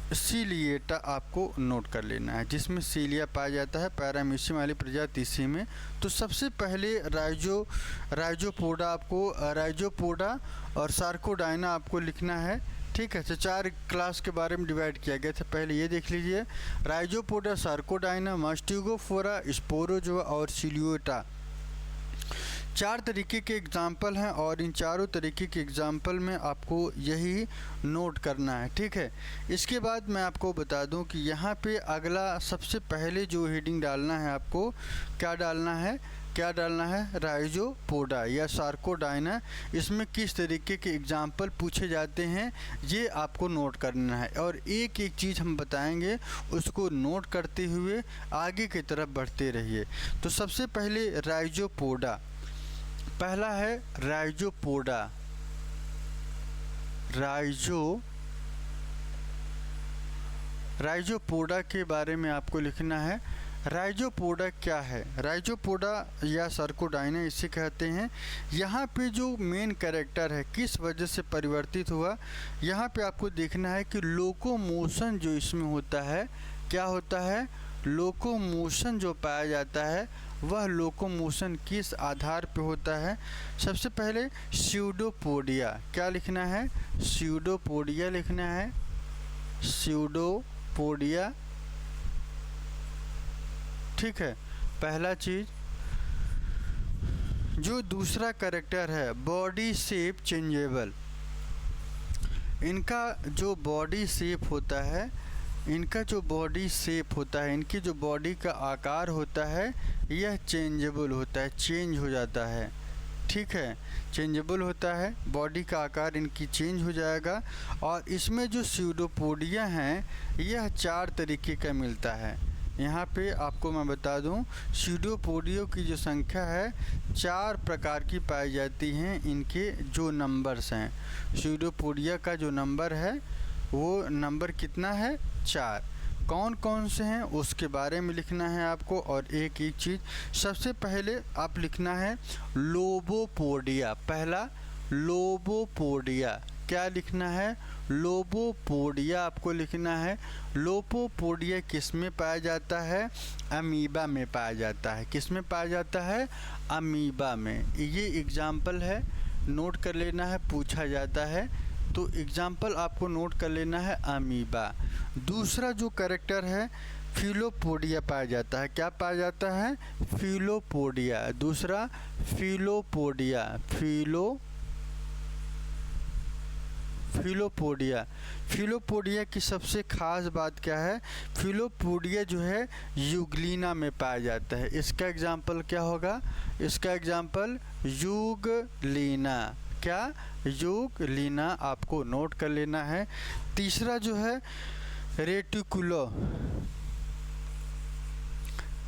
सीलिएटा आपको नोट कर लेना है, जिसमें सीलिया पाया जाता है पैरामीशियम वाली प्रजाति इसी में। तो सबसे पहले राइजोपोडा आपको, राइजोपोडा और सार्कोडाइना आपको लिखना है। ठीक है, तो चार क्लास के बारे में डिवाइड किया गया था। पहले ये देख लीजिए, राइजोपोडा, सार्कोडाइना, मास्टिगोफोरा, स्पोरोजोआ और सीलिएटा। चार तरीके के एग्ज़ाम्पल हैं और इन चारों तरीके के एग्ज़ाम्पल में आपको यही नोट करना है, ठीक है। इसके बाद मैं आपको बता दूं कि यहाँ पे अगला सबसे पहले जो हेडिंग डालना है आपको क्या डालना है, राइजोपोडा या सार्कोडाइना। इसमें किस तरीके के एग्जाम्पल पूछे जाते हैं ये आपको नोट करना है और एक एक चीज़ हम बताएंगे, उसको नोट करते हुए आगे की तरफ बढ़ते रहिए। तो सबसे पहले राइजोपोडा, पहला है राइजोपोडा। राइजोपोडा के बारे में आपको लिखना है। राइजोपोडा क्या है? राइजोपोडा या सार्कोडाइना इसे कहते हैं। यहाँ पे जो मेन कैरेक्टर है किस वजह से परिवर्तित हुआ, यहाँ पे आपको देखना है कि लोकोमोशन जो इसमें होता है, क्या होता है, लोकोमोशन जो पाया जाता है वह लोकोमोशन किस आधार पे होता है। सबसे पहले स्यूडोपोडिया, क्या लिखना है, स्यूडोपोडिया लिखना है, स्यूडोपोडिया, ठीक है। पहला चीज, जो दूसरा कैरेक्टर है बॉडी शेप चेंजेबल, इनका जो बॉडी शेप होता है, इनकी जो बॉडी का आकार होता है यह चेंजेबल होता है, चेंज हो जाता है, ठीक है, चेंजेबल होता है, बॉडी का आकार इनकी चेंज हो जाएगा। और इसमें जो स्यूडोपोडिया हैं यह चार तरीके का मिलता है। यहाँ पे आपको मैं बता दूँ, स्यूडोपोडियो की जो संख्या है 4 प्रकार की पाई जाती हैं। इनके जो नंबर्स हैं, स्यूडोपोडिया का जो नंबर है वो नंबर कितना है, 4। कौन कौन से हैं उसके बारे में लिखना है आपको। और एक एक चीज़, सबसे पहले आप लिखना है लोबोपोडिया। पहला लोबोपोडिया, क्या लिखना है, लोबोपोडिया आपको लिखना है। लोबोपोडिया किस में पाया जाता है, अमीबा में पाया जाता है। किस में पाया जाता है, अमीबा में। ये एग्जाम्पल है, नोट कर लेना है, पूछा जाता है तो एग्जाम्पल आपको नोट कर लेना है, अमीबा। दूसरा जो कैरेक्टर है फिलोपोडिया पाया जाता है। क्या पाया जाता है, फिलोपोडिया। दूसरा फिलोपोडिया, फिलोपोडिया की सबसे खास बात क्या है, फिलोपोडिया जो है यूग्लिना में पाया जाता है। इसका एग्जाम्पल क्या होगा, इसका एग्जाम्पल यूग्लिना, क्या, यूग्लिना, आपको नोट कर लेना है। तीसरा जो है रेटिकुलो,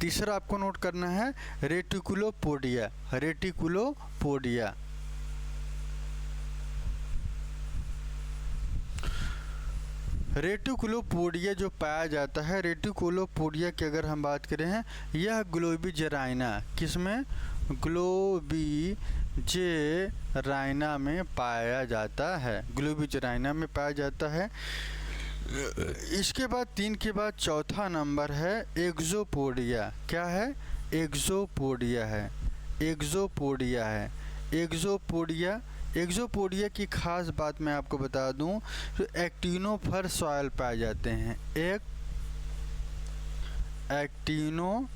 तीसरा आपको नोट करना है रेटिकुलोपोडिया, रेटिकुलोपोडिया। रेटिकुलोपोडिया जो पाया जाता है, रेटिकुलोपोडिया की अगर हम बात करें हैं, यह ग्लोबिजेराइना, किसमें, ग्लोबिजेराइना में पाया जाता है, ग्लोबिजेराइना में पाया जाता है। इसके बाद 3 के बाद चौथा नंबर है एक्सोपोडिया। क्या है, एक्सोपोडिया है, एक्सोपोडिया है, एक्सोपोडिया। एक्सोपोडिया की खास बात मैं आपको बता दूं, तो एक्टिनोफर सॉइल पाए जाते हैं। एक्टिनोफर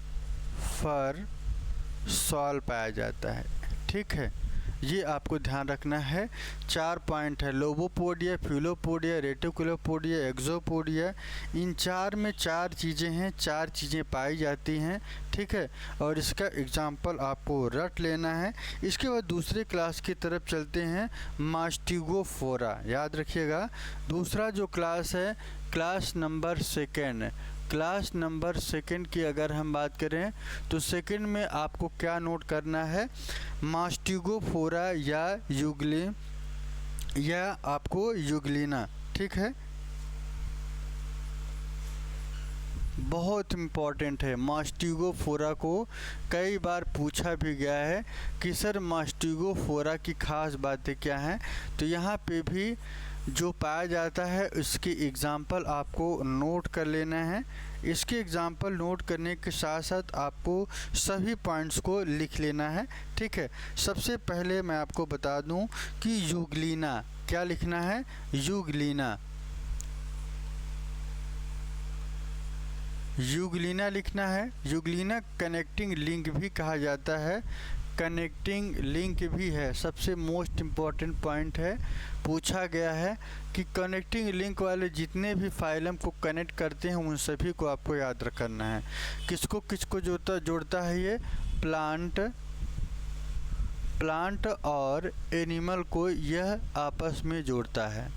सॉइल पाया जाता है, ठीक है। ये आपको ध्यान रखना है। 4 पॉइंट है, लोबोपोडिया, फिलोपोडिया, रेटिकुलोपोडिया, एक्सोपोडिया। इन 4 में 4 चीज़ें हैं, 4 चीज़ें पाई जाती हैं, ठीक है। और इसका एग्जाम्पल आपको रट लेना है। इसके बाद दूसरे क्लास की तरफ चलते हैं, मास्टिगोफोरा, याद रखिएगा। दूसरा जो क्लास है क्लास नंबर 2, क्लास नंबर 2 की अगर हम बात करें तो सेकंड में आपको क्या नोट करना है, मास्टिगोफोरा या आपको यूग्लिना, ठीक है। बहुत इम्पॉर्टेंट है, मास्टिगोफोरा को कई बार पूछा भी गया है कि सर मास्टिगोफोरा की खास बातें क्या हैं। तो यहाँ पे भी जो पाया जाता है उसके एग्ज़ाम्पल आपको नोट कर लेना है। इसके एग्ज़ाम्पल नोट करने के साथ साथ आपको सभी पॉइंट्स को लिख लेना है, ठीक है। सबसे पहले मैं आपको बता दूं कि यूग्लिना, क्या लिखना है, यूग्लिना, यूग्लिना लिखना है। यूग्लिना कनेक्टिंग लिंक भी कहा जाता है, कनेक्टिंग लिंक भी है। सबसे मोस्ट इम्पॉर्टेंट पॉइंट है, पूछा गया है कि कनेक्टिंग लिंक वाले जितने भी फाइलम को कनेक्ट करते हैं उन सभी को आपको याद रखना है। किसको किसको जोड़ता है ये? प्लांट और एनिमल को यह आपस में जोड़ता है।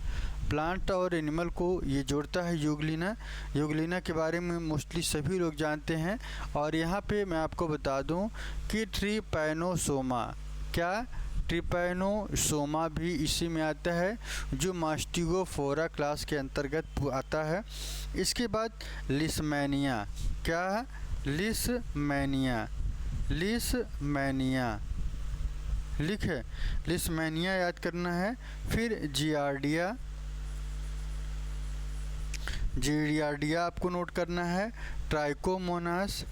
प्लांट और एनिमल को ये जोड़ता है यूग्लिना के बारे में मोस्टली सभी लोग जानते हैं। और यहाँ पे मैं आपको बता दूं कि ट्रिपैनोसोमा, क्या ट्रिपैनोसोमा भी इसी में आता है, जो मास्टिगोफोरा क्लास के अंतर्गत आता है। इसके बाद लिस्मैनिया, क्या है? लिस्मैनिया लिखे, लिस्मैनिया याद करना है। फिर जियार्डिया आपको नोट करना है। ट्राइकोमोनास,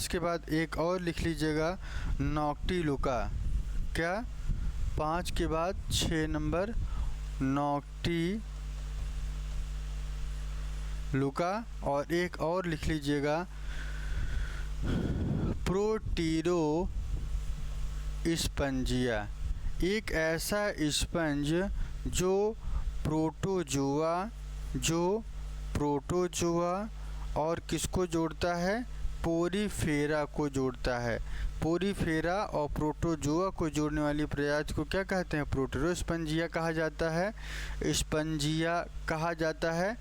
के बाद एक और लिख लीजिएगा, नॉक्टिलुका। क्या? 5 के बाद 6 नंबर नॉक्टिलुका। और एक और लिख लीजिएगा, प्रोटीरोस्पंजिया, एक ऐसा स्पंज जो प्रोटोजोआ और किसको जोड़ता है? पोरीफेरा को जोड़ता है। पोरीफेरा और प्रोटोजोआ को जोड़ने वाली प्रजाति को क्या कहते हैं? प्रोटीरोस्पंजिया कहा जाता है, स्पंजिया कहा जाता है।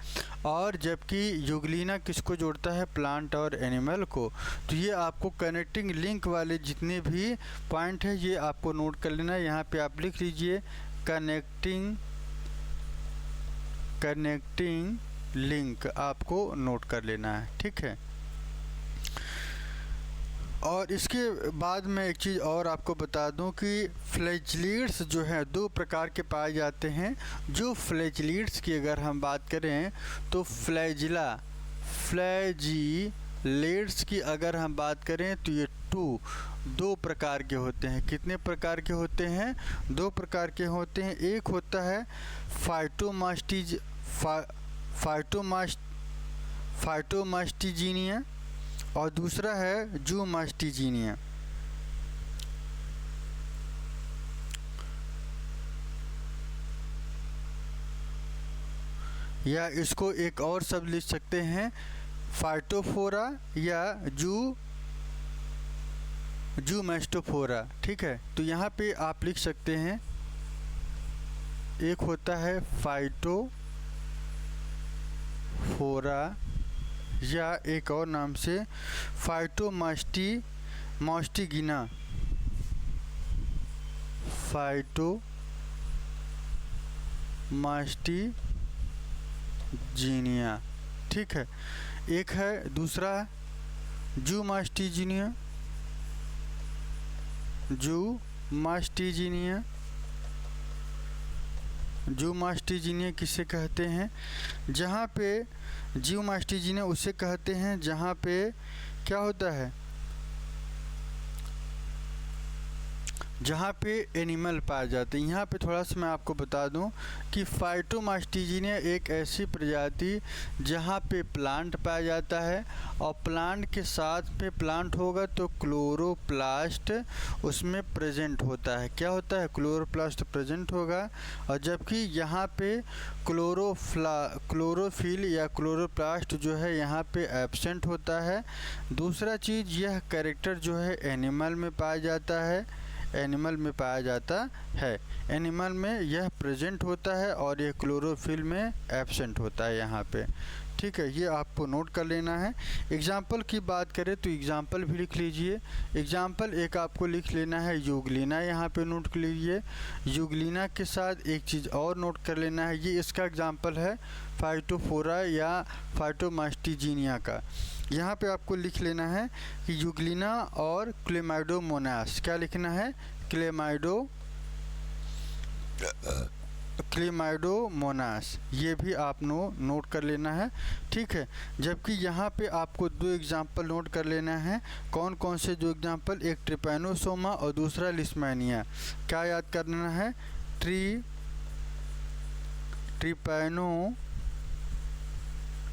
और जबकि यूग्लिना किसको जोड़ता है? प्लांट और एनिमल को। तो ये आपको कनेक्टिंग लिंक वाले जितने भी पॉइंट है ये आपको नोट कर लेना है। यहाँ पे आप लिख लीजिए कनेक्टिंग लिंक, आपको नोट कर लेना है, ठीक है। और इसके बाद मैं एक चीज़ और आपको बता दूं कि फ्लैजिलेट्स जो है 2 प्रकार के पाए जाते हैं। जो फ्लैजिलेट्स की अगर हम बात करें तो फ्लैजिलेट्स की अगर हम बात करें तो ये 2 प्रकार के होते हैं। कितने प्रकार के होते हैं? 2 प्रकार के होते हैं। एक होता है फाइटोमास्टिजीनिया और दूसरा है जूमास्टिजीनिया। या इसको एक और शब्द लिख सकते हैं, फाइटोफोरा या जूमास्टोफोरा, ठीक है। तो यहाँ पे आप लिख सकते हैं, एक होता है फाइटोफोरा या एक और नाम से फाइटोमास्टिजीनिया, ठीक है। एक है दूसरा जूमास्टिजीनिया किसे कहते हैं? जहाँ पे जूमास्टिजीनिया उसे कहते हैं जहाँ पे क्या होता है? जहाँ पे एनिमल पाए जाते हैं। यहाँ पे थोड़ा सा मैं आपको बता दूं कि फाइटोमास्टिजीनिया एक ऐसी प्रजाति जहाँ पे प्लांट पाया जाता है और प्लांट के साथ पे प्लांट होगा तो क्लोरोप्लास्ट उसमें प्रेजेंट होता है। क्या होता है? क्लोरोप्लास्ट प्रेजेंट होगा। और जबकि यहाँ पे क्लोरोफिल या क्लोरोप्लास्ट जो है यहाँ पे एब्सेंट होता है। दूसरा चीज़, यह कैरेक्टर जो है एनिमल में पाया जाता है, एनिमल में यह प्रेजेंट होता है और ये क्लोरोफिल में एब्सेंट होता है यहाँ पे, ठीक है। ये आपको नोट कर लेना है। एग्जाम्पल की बात करें तो एग्जाम्पल भी लिख लीजिए। एग्जाम्पल एक आपको लिख लेना है यूग्लिना, यहाँ पे नोट कर लीजिए। यूग्लिना के साथ एक चीज़ और नोट कर लेना है, ये इसका एग्जाम्पल है फाइटोफोरा या फाइटोमास्टिजीनिया का। यहाँ पे आपको लिख लेना है कि यूग्लिना और क्लेमाइडोमोनास, क्या लिखना है? क्लेमाइडोमोनास, ये भी आप नोट कर लेना है, ठीक है। जबकि यहाँ पे आपको 2 एग्जाम्पल नोट कर लेना है। कौन कौन से 2 एग्जाम्पल? एक ट्रिपैनोसोमा और दूसरा लिस्मैनिया। क्या याद करना है?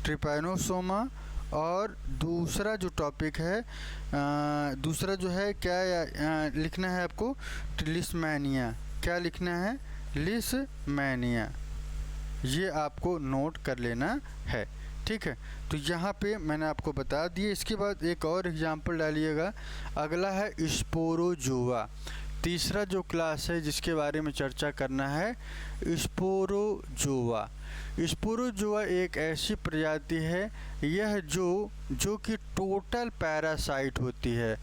ट्रिपैनोसोमा और दूसरा जो टॉपिक है दूसरा जो है क्या लिखना है आपको, लिस्मैनिया। क्या लिखना है, लिस्मैनिया। ये आपको नोट कर लेना है, ठीक है। तो यहाँ पे मैंने आपको बता दिया। इसके बाद एक और एग्जांपल डालिएगा। अगला है स्पोरोजोआ। तीसरा जो क्लास है जिसके बारे में चर्चा करना है, स्पोरोजोआ। स्पोरोजोआ एक ऐसी प्रजाति है, यह जो कि टोटल पैरासाइट होती है।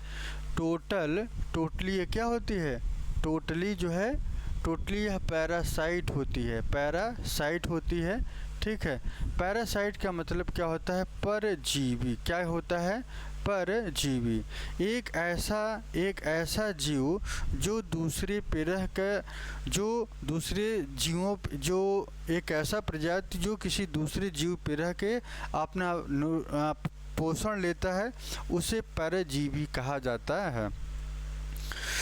टोटली ये क्या होती है, टोटली जो है, टोटली यह पैरासाइट होती है, पैरासाइट होती है, ठीक है। पैरासाइट का मतलब क्या होता है, परजीवी। क्या होता है, परजीवी। एक ऐसा जीव जो दूसरे प्रजाह का, जो दूसरे जीवों, जो एक ऐसा प्रजाति जो किसी दूसरे जीव प्रजाह के अपना पोषण लेता है, उसे परजीवी कहा जाता है।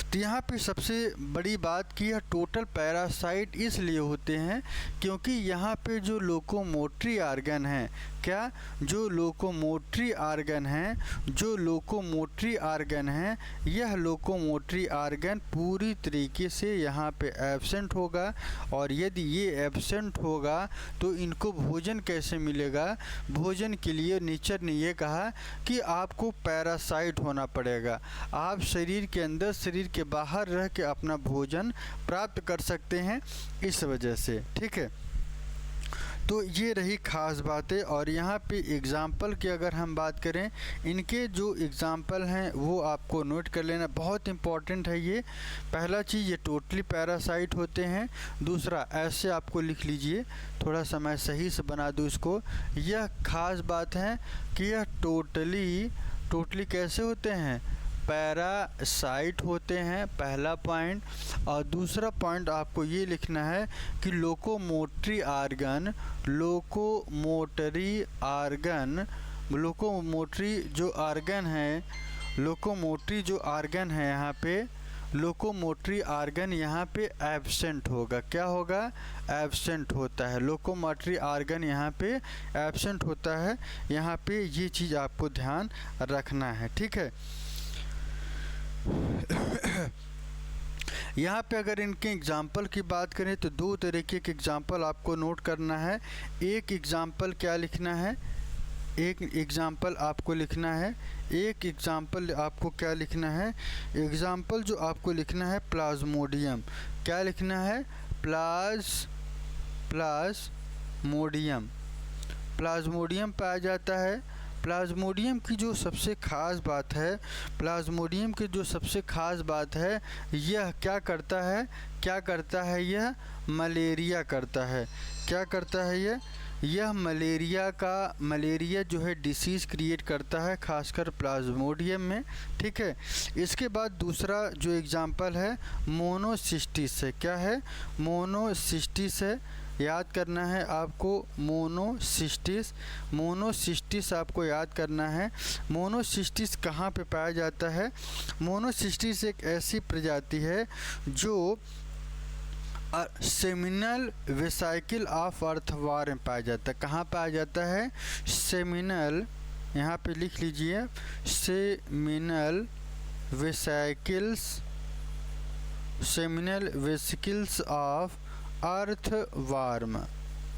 तो यहाँ पे सबसे बड़ी बात की है, टोटल पैरासाइट इसलिए होते हैं क्योंकि यहाँ पे जो लोकोमोटरी आर्गन हैं, क्या, जो लोकोमोटरी आर्गन हैं, यह लोकोमोटरी आर्गन पूरी तरीके से यहाँ पे एब्सेंट होगा। और यदि ये एब्सेंट होगा तो इनको भोजन कैसे मिलेगा। भोजन के लिए नेचर ने ये कहा कि आपको पैरासाइट होना पड़ेगा। आप शरीर के अंदर, शरीर के बाहर रह के अपना भोजन प्राप्त कर सकते हैं, इस वजह से, ठीक है। तो ये रही ख़ास बातें। और यहाँ पे एग्ज़ाम्पल की अगर हम बात करें, इनके जो एग्ज़ाम्पल हैं वो आपको नोट कर लेना, बहुत इम्पॉर्टेंट है ये। पहला चीज़, ये टोटली पैरासाइट होते हैं। दूसरा, ऐसे आपको लिख लीजिए, थोड़ा सा मैं सही से बना दूँ इसको। यह ख़ास बात है कि यह टोटली कैसे होते हैं, पैरासाइट होते हैं, पहला पॉइंट। और दूसरा पॉइंट आपको ये लिखना है कि लोकोमोटरी यहाँ पे एब्सेंट होगा। क्या होगा, एब्सेंट होता है। लोकोमोटरी आर्गन यहाँ पे एब्सेंट होता है। यहाँ पे ये चीज़ आपको ध्यान रखना है, ठीक है। यहाँ पे अगर इनके एग्ज़ाम्पल की बात करें तो दो तरीके के एग्ज़ाम्पल आपको नोट करना है। एक एग्ज़ाम्पल क्या लिखना है, एक एग्ज़ाम्पल आपको लिखना है, एक एग्ज़ाम्पल आपको क्या लिखना है, एग्ज़ाम्पल जो आपको लिखना है प्लाज्मोडियम। क्या लिखना है, प्लाज्मोडियम पाया जाता है। प्लाज्मोडियम की जो सबसे ख़ास बात है, यह क्या करता है, यह मलेरिया करता है। क्या करता है यह मलेरिया जो है डिसीज़ क्रिएट करता है, खासकर प्लाज्मोडियम में, ठीक है। इसके बाद दूसरा जो एग्ज़ाम्पल है मोनोसिस्टिस है। क्या है, मोनोसिस्टिस है। याद करना है आपको, मोनोसिस्टिस आपको याद करना है। मोनोसिस्टिस कहाँ पे पाया जाता है। मोनोसिस्टिस एक ऐसी प्रजाति है जो सेमिनल वेसिकल ऑफ अर्थवार में पाया जाता है। कहाँ पाया जाता है, सेमिनल, यहाँ पे लिख लीजिए, सेमिनल वेसिकल्स ऑफ अर्थवार्म,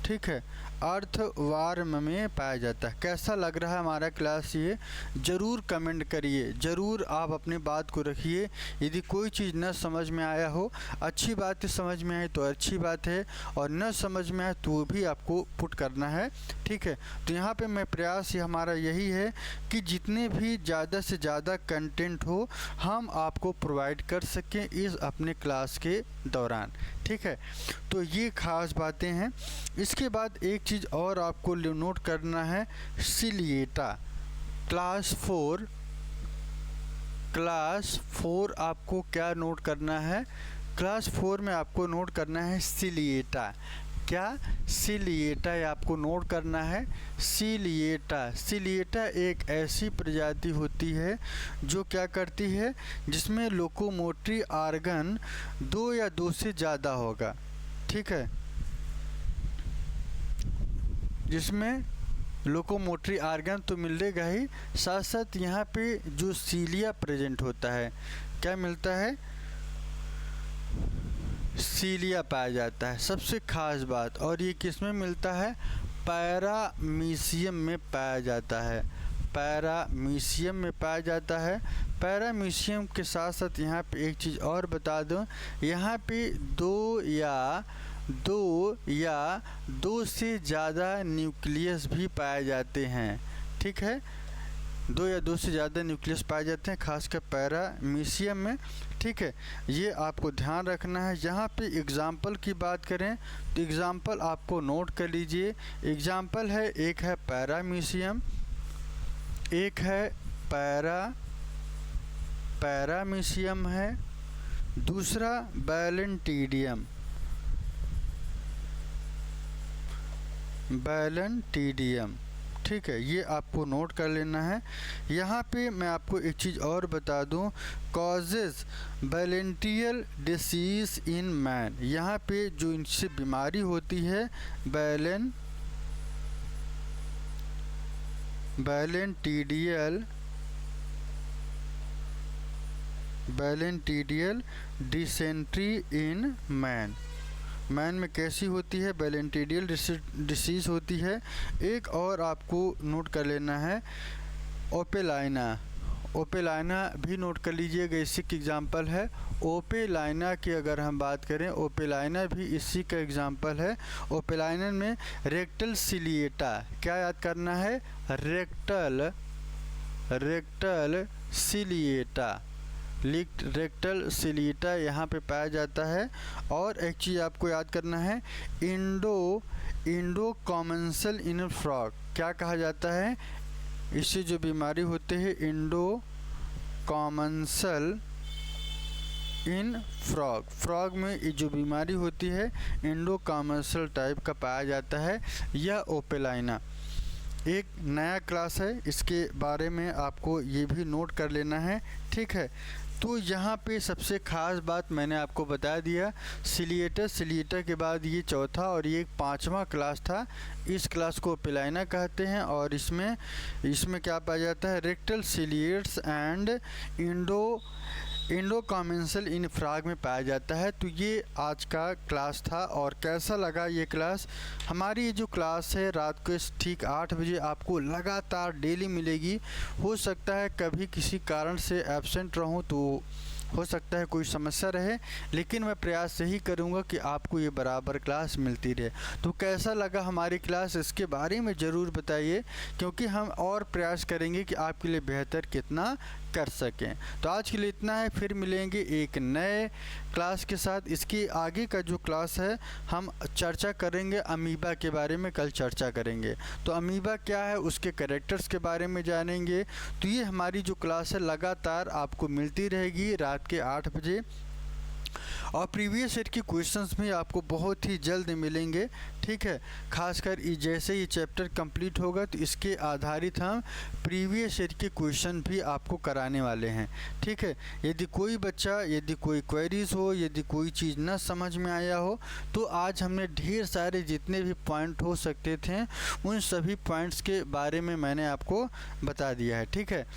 ठीक है, अर्थवार्म में पाया जाता है। कैसा लग रहा है हमारा क्लास, ये ज़रूर कमेंट करिए, ज़रूर आप अपनी बात को रखिए। यदि कोई चीज़ न समझ में आया हो, अच्छी बात है, समझ में आए तो अच्छी बात है, और न समझ में आए तो वो भी आपको पुट करना है, ठीक है। तो यहाँ पे मैं प्रयास हमारा यही है कि जितने भी ज़्यादा से ज़्यादा कंटेंट हो हम आपको प्रोवाइड कर सकें इस अपने क्लास के दौरान, ठीक है। तो ये ख़ास बातें हैं। इसके बाद एक चीज़ और आपको नोट करना है, सिलिएटा। क्लास 4 आपको क्या नोट करना है, क्लास 4 में आपको नोट करना है सिलिएटा। क्या, सिलिएटा आपको नोट करना है। सिलिएटा एक ऐसी प्रजाति होती है जो क्या करती है, जिसमें लोकोमोटरी आर्गन 2 या 2 से ज़्यादा होगा, ठीक है, जिसमें लोकोमोटरी आर्गन तो मिलेगा ही, साथ साथ यहाँ पे जो सीलिया प्रेजेंट होता है, क्या मिलता है, सीलिया पाया जाता है। सबसे खास बात, और ये किस में मिलता है, पैरामीशियम में पाया जाता है, पैरामीशियम में पाया जाता है। पैरामीशियम के साथ साथ यहाँ पे एक चीज़ और बता दूँ, यहाँ पे दो से ज़्यादा न्यूक्लियस भी पाए जाते हैं, ठीक है, दो से ज़्यादा न्यूक्लियस पाए जाते हैं, खासकर पैरामीशियम में, ठीक है। ये आपको ध्यान रखना है। यहाँ पे एग्ज़ाम्पल की बात करें तो एग्ज़ाम्पल आपको नोट कर लीजिए। एग्ज़ाम्पल है, एक है पैरामीशियम, एक है पैरामीशियम है, दूसरा वैलेंटिडियम, ठीक है, ये आपको नोट कर लेना है। यहाँ पे मैं आपको एक चीज़ और बता दूँ, कॉजेज़ बैलेंटियल डिसीज़ इन मैन, यहाँ पे जो इनसे बीमारी होती है बैलेंटिडियल डिसेंट्री इन मैन में कैसी होती है, बैलेंटिडियल डिसीज़ होती है। एक और आपको नोट कर लेना है, ओपेलाइना भी नोट कर लीजिएगा, इसी की एग्ज़ाम्पल है। ओपेलाइना की अगर हम बात करें, ओपेलाइना भी इसी का एग्ज़ाम्पल है। ओपेलाइना में रेक्टल सिलिएटा, क्या याद करना है, रेक्टल सिलिएटा यहाँ पे पाया जाता है। और एक चीज़ आपको याद करना है, इंडो कॉमेंसल इन फ्रॉग, क्या कहा जाता है, इससे जो बीमारी होती है इंडो कॉमेंसल इन फ्रॉग में जो बीमारी होती है इंडो कॉमेंसल टाइप का पाया जाता है। यह ओपेलाइना एक नया क्लास है, इसके बारे में आपको ये भी नोट कर लेना है, ठीक है। तो यहाँ पे सबसे ख़ास बात मैंने आपको बता दिया, सिलिएटा के बाद ये चौथा और ये 5वां क्लास था। इस क्लास को ओपेलाइना कहते हैं और इसमें क्या पाया जाता है, rectal ciliates and endocommensal in frog में पाया जाता है। तो ये आज का क्लास था। और कैसा लगा ये क्लास, हमारी ये जो क्लास है रात को ठीक 8 बजे आपको लगातार डेली मिलेगी। हो सकता है कभी किसी कारण से एब्सेंट रहूं तो हो सकता है कोई समस्या रहे, लेकिन मैं प्रयास यही करूंगा कि आपको ये बराबर क्लास मिलती रहे। तो कैसा लगा हमारी क्लास, इसके बारे में ज़रूर बताइए, क्योंकि हम और प्रयास करेंगे कि आपके लिए बेहतर कितना कर सकें। तो आज के लिए इतना है, फिर मिलेंगे एक नए क्लास के साथ। इसके आगे का जो क्लास है हम चर्चा करेंगे अमीबा के बारे में, कल चर्चा करेंगे। तो अमीबा क्या है, उसके कैरेक्टर्स के बारे में जानेंगे। तो ये हमारी जो क्लास है लगातार आपको मिलती रहेगी रात के 8 बजे। और प्रीवियस ईयर के क्वेश्चंस भी आपको बहुत ही जल्द मिलेंगे, ठीक है। खासकर जैसे ये चैप्टर कंप्लीट होगा तो इसके आधारित हम प्रीवियस ईयर के क्वेश्चन भी आपको कराने वाले हैं, ठीक है। यदि कोई बच्चा, यदि कोई क्वेरीज हो, यदि कोई चीज़ न समझ में आया हो, तो आज हमने ढेर सारे जितने भी पॉइंट हो सकते थे उन सभी पॉइंट्स के बारे में मैंने आपको बता दिया है, ठीक है।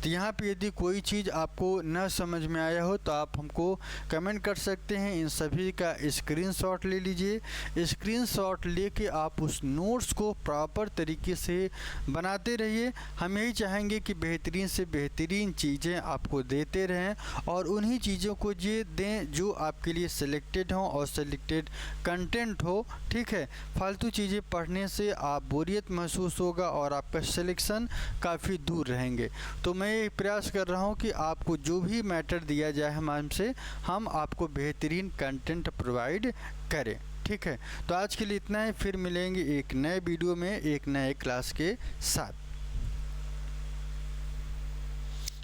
तो यहाँ पे यदि कोई चीज़ आपको न समझ में आया हो तो आप हमको कमेंट कर सकते हैं। इन सभी का स्क्रीनशॉट ले लीजिए। स्क्रीनशॉट लेके आप उस नोट्स को प्रॉपर तरीके से बनाते रहिए। हम यही चाहेंगे कि बेहतरीन से बेहतरीन चीज़ें आपको देते रहें और उन्हीं चीज़ों को ये दें जो आपके लिए सिलेक्टेड हों और सिलेक्टेड कंटेंट हो, ठीक है। फालतू चीज़ें पढ़ने से आप बोरियत महसूस होगा और आपका सिलेक्शन काफ़ी दूर रहेंगे। तो मैं ये प्रयास कर रहा हूँ कि आपको जो भी मैटर दिया जाए हमसे, हम आपको बेहतरीन कंटेंट प्रोवाइड करें, ठीक है। तो आज के लिए इतना है, फिर मिलेंगे एक नए वीडियो में एक नए क्लास के साथ।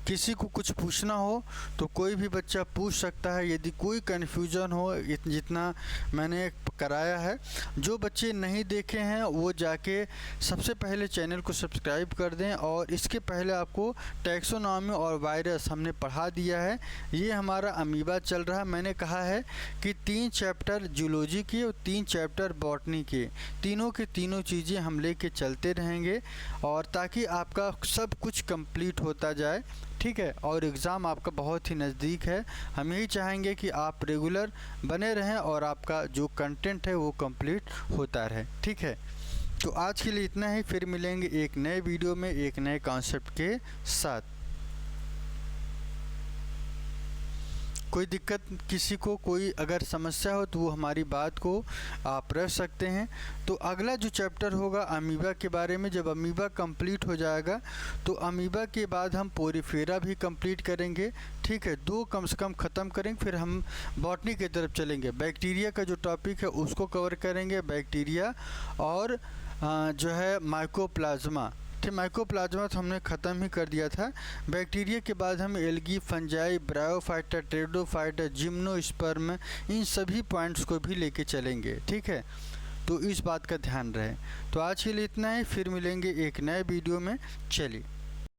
किसी को कुछ पूछना हो तो कोई भी बच्चा पूछ सकता है। यदि कोई कन्फ्यूज़न हो जितना मैंने कराया है, जो बच्चे नहीं देखे हैं वो जाके सबसे पहले चैनल को सब्सक्राइब कर दें। और इसके पहले आपको टैक्सोनॉमी और वायरस हमने पढ़ा दिया है। ये हमारा अमीबा चल रहा है। मैंने कहा है कि 3 चैप्टर जूलॉजी के और 3 चैप्टर बॉटनी के, तीनों की तीनों चीज़ें हम लेके चलते रहेंगे, और ताकि आपका सब कुछ कंप्लीट होता जाए, ठीक है। और एग्ज़ाम आपका बहुत ही नज़दीक है। हम यही चाहेंगे कि आप रेगुलर बने रहें और आपका जो कंटेंट है वो कंप्लीट होता रहे, ठीक है। तो आज के लिए इतना ही, फिर मिलेंगे एक नए वीडियो में एक नए कॉन्सेप्ट के साथ। कोई दिक्कत किसी को कोई अगर समस्या हो तो वो हमारी बात को आप रख सकते हैं। तो अगला जो चैप्टर होगा अमीबा के बारे में, जब अमीबा कंप्लीट हो जाएगा तो अमीबा के बाद हम पोरीफेरा भी कंप्लीट करेंगे, ठीक है। 2 कम से कम ख़त्म करेंगे, फिर हम बॉटनी की तरफ चलेंगे। बैक्टीरिया का जो टॉपिक है उसको कवर करेंगे, बैक्टीरिया और जो है माइकोप्लाज्मा, ठीक। माइकोप्लाज्मा तो हमने ख़त्म ही कर दिया था। बैक्टीरिया के बाद हम algae, fungi, bryophyta, pteridophyta, gymnosperm, इन सभी पॉइंट्स को भी लेके चलेंगे, ठीक है। तो इस बात का ध्यान रहे। तो आज के लिए इतना ही, फिर मिलेंगे एक नए वीडियो में। चलिए।